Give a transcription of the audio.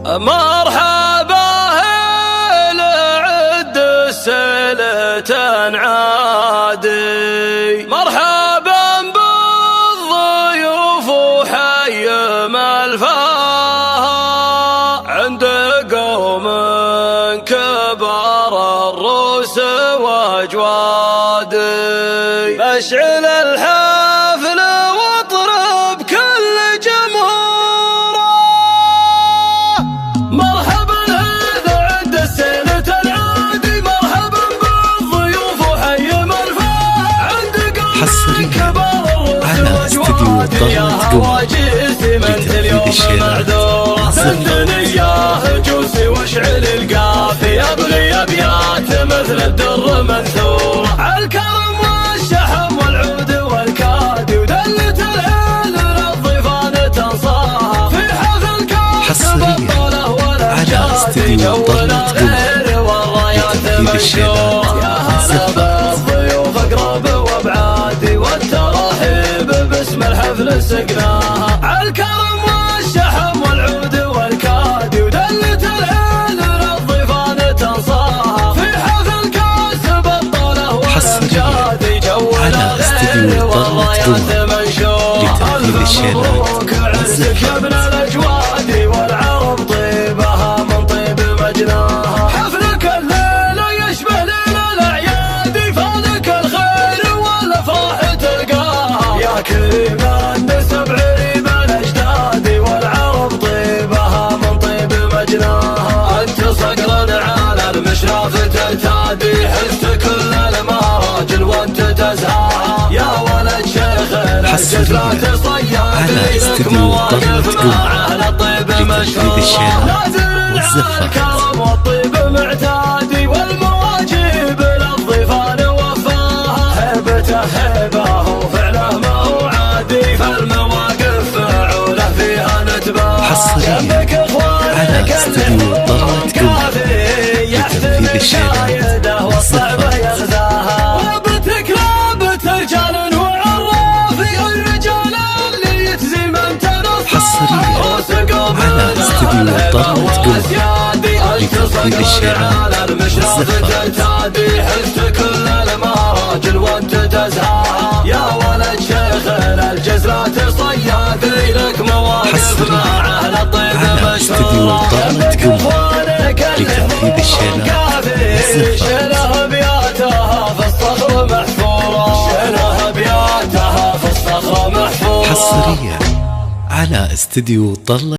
مرحبا لعد السلة عادي، مرحبا بالضيوف وحي ملفاها عند قوم كبار الروس واجوادي. مشعل الحفل واطرب كل جمهوره، مرحبا هذا عند السنة العادي، مرحبا بالضيوف وحي ملفاها عند قوم كبار الروس واجوادي. يا هواجسي من اليوم معذوره، سندني يا هجوسي واشعل القافي، ابغي ابيات مثل الدر منثوره، عالكرم والشحم والعود والكادي ودلة العين للضيفان تنصاها، في حفل كاسب الطوله والامجاد جونا غير والرايات منشوره. يا هلا بالضيوف اقرب وابعادي، والترحيب باسم الحفل سقناها، عالكرم والشحم والعود والكادي ودلة العين للضيفان تنصاها، في حفل كاسب الطوله والامجاد جونا غير والرايات منشوره. المبروك عرسك يا ابن الاجواد، والعرب طيبها من طيب مجناها، حفلك الليله يشبه ليل الاعياد، فانك الخير والافراح تلقاها، يا كريم النسب عريب الاجداد، والعرب طيبها من طيب مجناها، انت صقر على المشراف ترتادي، حزت كل المراجل وانت تزهاها، يا ولد شيخ الجزرات صيادي، لك مواقف مع اهل الطيب مشهوره، نازل الكرم والطيب معتادي، والمواجب للضيفان وفاها، هيبته هيبه وفعله ما هو عادي، فالمواقف فعوله فيها نتباها، جنبك اخوانك اللي كافي يحسن الشايده والصعبه يغزاها، رابطك رابط رجال وعرافي، الرجال اللي يتزي من تنصها، وسقوم الهبه والاسيادي، التصقر على المشراف ترتادي، حزت كل المراجل وانت تزهاها، يا ولد شيخ الجزرات صيادي، لك مواقف مع اهل الطيب مشهوره، جنبك اخوانك اللي كافي، شيله ابياتها في الصخر محفوره، شيله ابياتها في الصخر محفوره. حصريا على استديو طلة.